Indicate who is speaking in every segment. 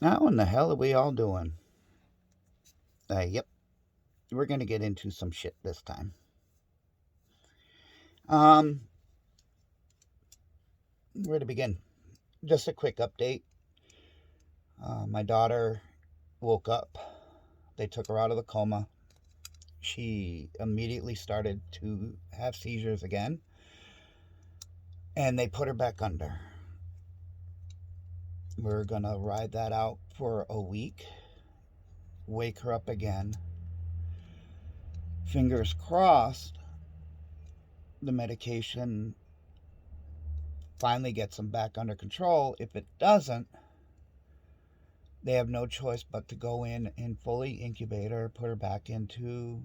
Speaker 1: How in the hell are we all doing? Yep, we're going to get into some shit this time. Um, where to begin? Just a quick update. My daughter woke up. They took her out of the coma. She immediately started to have seizures again, and they put her back under. We're going to ride that out for a week, wake her up again. Fingers crossed, the medication finally gets them back under control. If it doesn't, they have no choice but to go in and fully incubate her, put her back into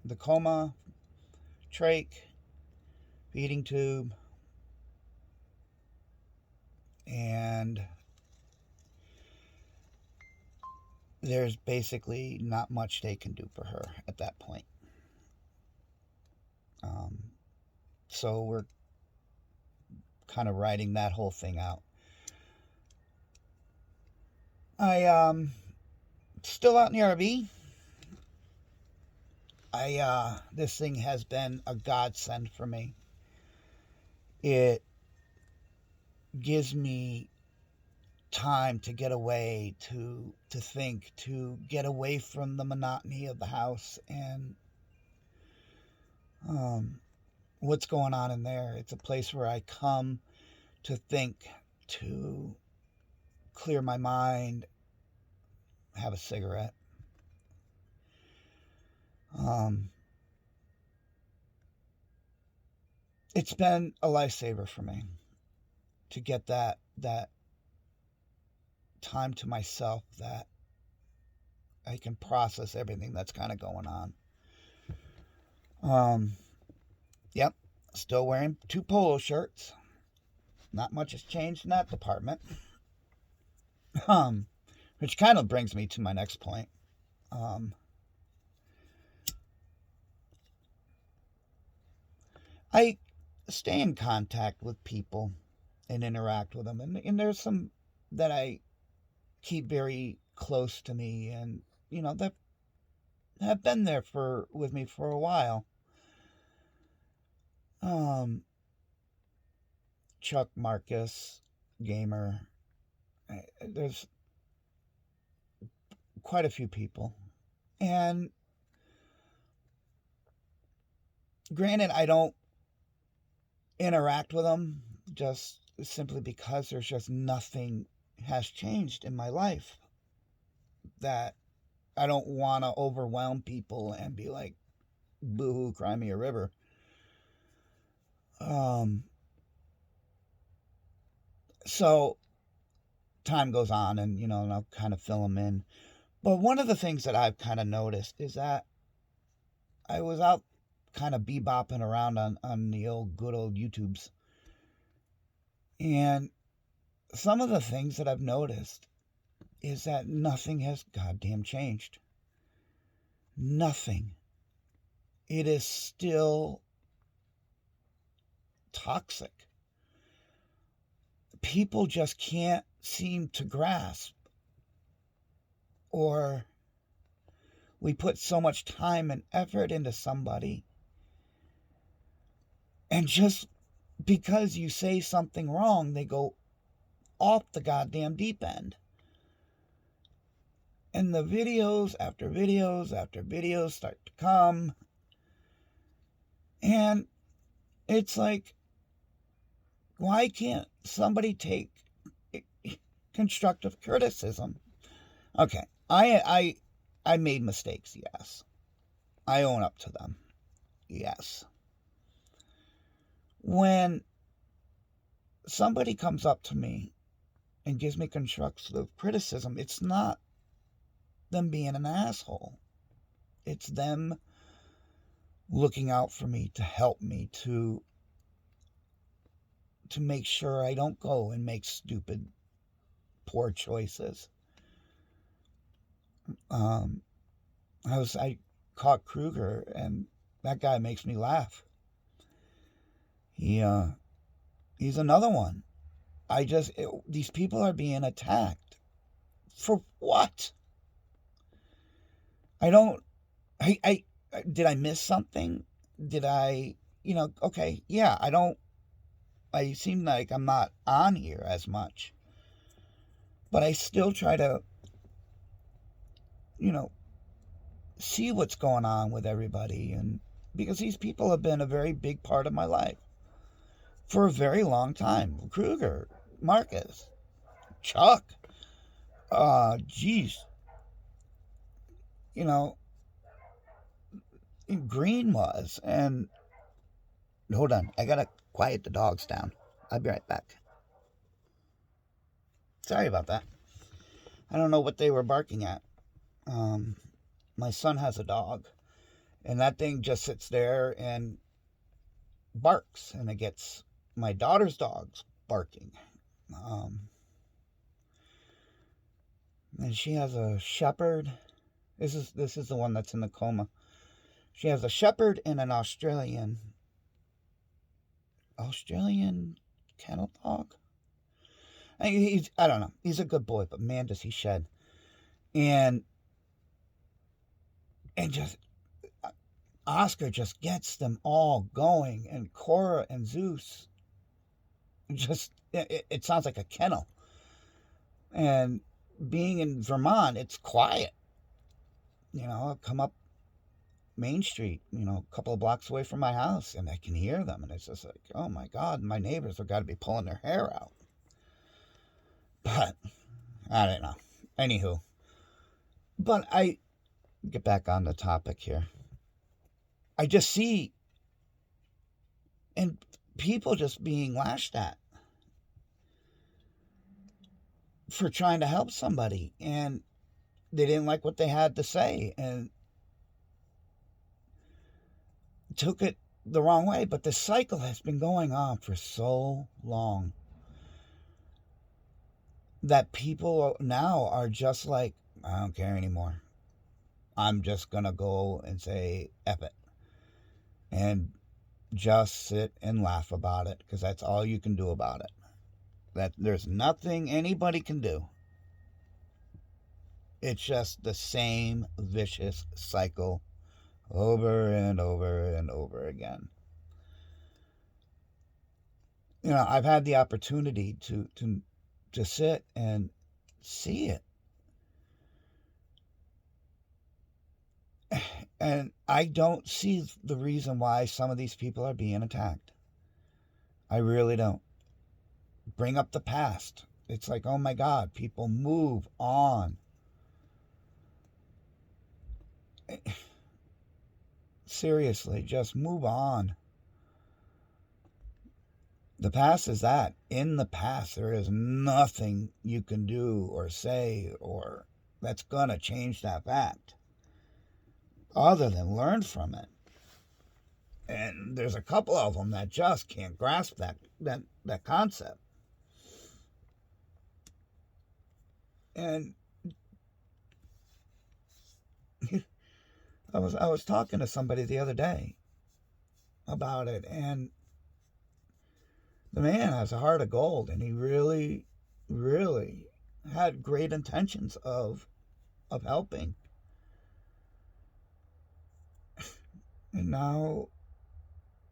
Speaker 1: the coma, trach, feeding tube, and there's basically not much they can do for her at that point. Um, so we're kind of riding that whole thing out. I still out in the RV. This thing has been a godsend for me. It gives me time to get away, to think, to get away from the monotony of the house and um, what's going on in there. It's a place where I come to think, to clear my mind, have a cigarette. Um, it's been a lifesaver for me to get that time to myself, that I can process everything that's kind of going on. Um, yep, still wearing 2 polo shirts. Not much has changed in that department. Um, which kind of brings me to my next point. Um, I stay in contact with people and interact with them, and there's some that I keep very close to me, and that have been there for with me for a while. Um, Chuck Marcus, gamer. There's quite a few people, and granted, I don't interact with them just simply because there's just nothing has changed in my life that I don't want to overwhelm people and be like, boo hoo, cry me a river. Um, so time goes on and I'll kind of fill them in. But one of the things that I've kind of noticed is that I was out kind of bebopping around on the good old YouTubes. And some of the things that I've noticed is that nothing has goddamn changed. Nothing. It is still toxic. People just can't seem to grasp, or we put so much time and effort into somebody, and just because you say something wrong, they go off the goddamn deep end. And the videos after videos after videos start to come, and it's like, why can't somebody take constructive criticism? Okay, I made mistakes, yes. I own up to them, yes. When somebody comes up to me and gives me constructive criticism, it's not them being an asshole. It's them looking out for me, to help me, to make sure I don't go and make stupid, poor choices. Um, I caught Kruger, and that guy makes me laugh. He's another one. These people are being attacked For what? I don't. I did I miss something? Did I? Okay, yeah. I don't. I seem like I'm not on here as much, but I still try to, you know, see what's going on with everybody, and because these people have been a very big part of my life for a very long time. Kruger, Marcus, Chuck, geez, you know, Green was. And hold on, I gotta quiet the dogs down. I'll be right back. Sorry about that. I don't know what they were barking at. Um, my son has a dog, and that thing just sits there and barks, and it gets my daughter's dogs barking. Um, and she has a shepherd. This is the one that's in the coma. She has a shepherd and an Australian kennel dog. I don't know. He's a good boy, but man, does he shed. And just Oscar just gets them all going, and Cora and Zeus. Just it sounds like a kennel. And being in Vermont, it's quiet. I'll come up Main Street, a couple of blocks away from my house, and I can hear them, and it's just like, oh my God, my neighbors have got to be pulling their hair out. But I don't know. Anywho, but I get back on the topic here. I just see and people just being lashed at for trying to help somebody, and they didn't like what they had to say and took it the wrong way. But the cycle has been going on for so long that people now are just like, I don't care anymore. I'm just gonna go and say F it and just sit and laugh about it, because that's all you can do about it. That there's nothing anybody can do. It's just the same vicious cycle over and over and over again. I've had the opportunity to sit and see it. And I don't see the reason why some of these people are being attacked. I really don't. Bring up the past. It's like, oh my God, people move on. Seriously, just move on. The past is that. In the past, there is nothing you can do or say or that's going to change that fact other than learn from it. And there's a couple of them that just can't grasp that concept. And I was talking to somebody the other day about it, and the man has a heart of gold, and he really, really had great intentions of helping. And now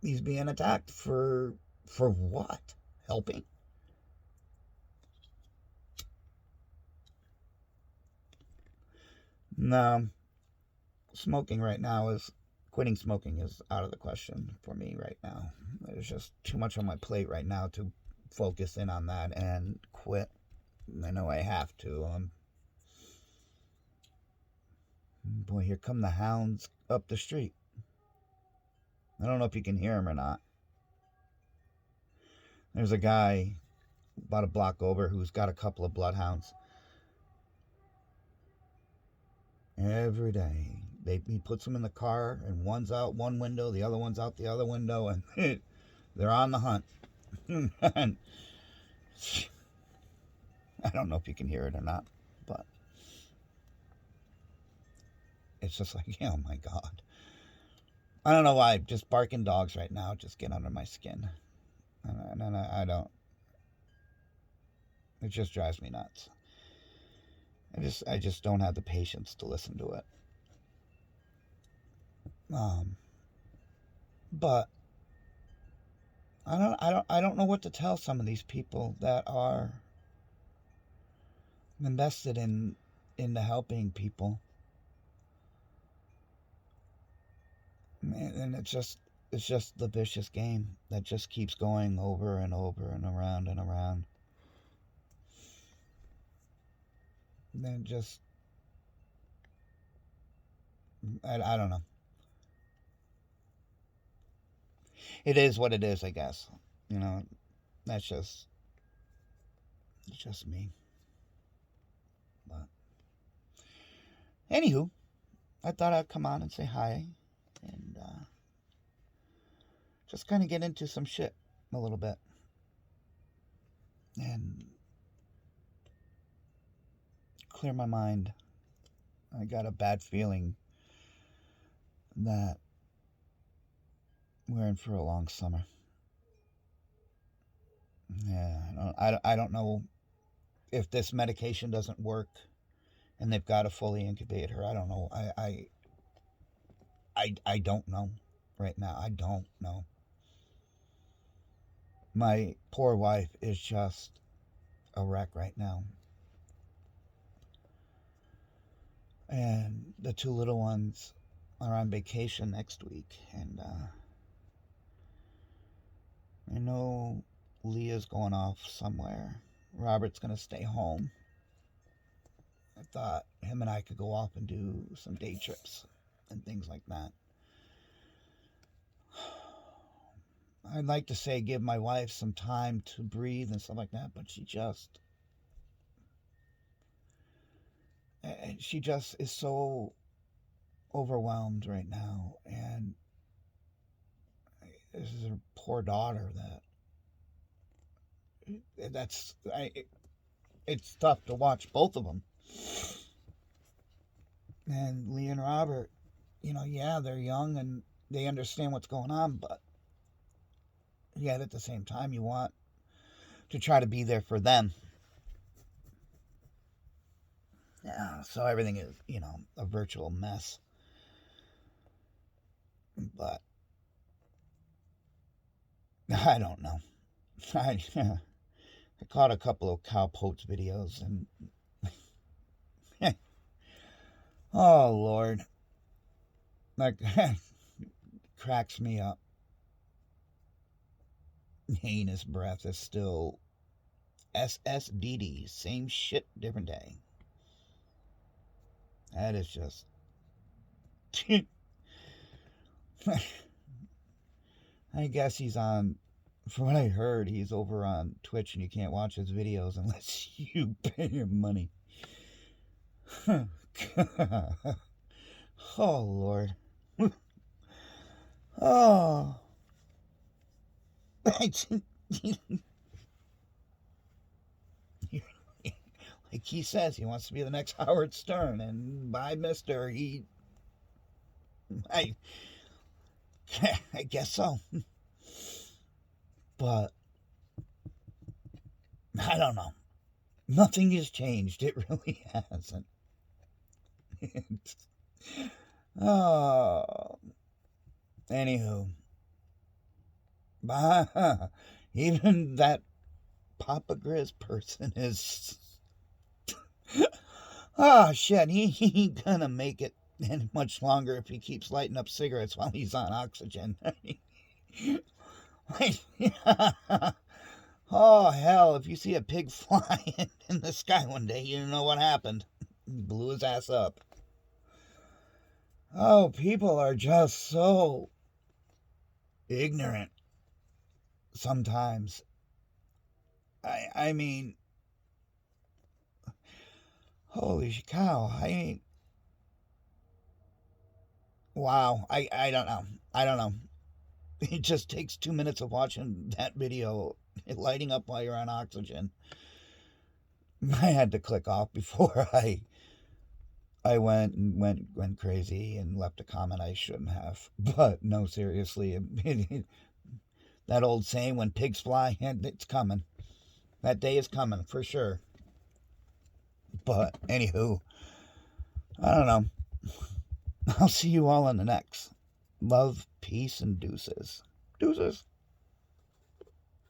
Speaker 1: he's being attacked for what? Helping? No. Quitting smoking is out of the question for me right now. There's just too much on my plate right now to focus in on that and quit. I know I have to. Boy, here come the hounds up the street. I don't know if you can hear them or not. There's a guy about a block over who's got a couple of bloodhounds. Every day, he puts them in the car, and one's out one window, the other one's out the other window, and they're on the hunt. And I don't know if you can hear it or not, but it's just like, oh my God. I don't know why, just barking dogs right now just get under my skin. And I don't. It just drives me nuts. I just don't have the patience to listen to it. But I don't know what to tell some of these people that are invested into helping people. And it's just the vicious game that just keeps going over and over and around and around. And then just I don't know. It is what it is, I guess. You know, that's just it's just me. But anywho, I thought I'd come on and say hi and just kind of get into some shit a little bit. And clear my mind. I got a bad feeling that we're in for a long summer. Yeah, I don't know if this medication doesn't work and they've got to fully incubate her. I don't know. I don't know right now. I don't know. My poor wife is just a wreck right now. And the two little ones are on vacation next week. And I know Leah's going off somewhere. Robert's going to stay home. I thought him and I could go off and do some day trips and things like that. I'd like to say give my wife some time to breathe and stuff like that, but she just is so overwhelmed right now. And this is her poor daughter it's tough to watch both of them. And Lee and Robert, yeah, they're young and they understand what's going on, but yet at the same time, you want to try to be there for them. Yeah, so everything is, a virtual mess. But I don't know. I caught a couple of Cow Potes videos and oh Lord, that cracks me up. Heinous breath is still SSDD, same shit, different day. That is just I guess he's on, from what I heard, he's over on Twitch and you can't watch his videos unless you pay him money. Oh, Lord. Oh. Like he says, he wants to be the next Howard Stern, and by Mister, I guess so. But I don't know. Nothing has changed. It really hasn't. Oh. Anywho. Even that Papa Grizz person is... Oh, shit. He ain't gonna make it any much longer if he keeps lighting up cigarettes while he's on oxygen. Oh, hell, if you see a pig flying in the sky one day, you know what happened. He blew his ass up. Oh, people are just so ignorant sometimes. I mean, holy cow. Wow. I don't know. I don't know. It just takes 2 minutes of watching that video lighting up while you're on oxygen. I had to click off before I went crazy and left a comment I shouldn't have. But no, seriously, that old saying, when pigs fly, it's coming. That day is coming for sure. But, anywho, I don't know. I'll see you all in the next. Love, peace, and deuces. Deuces.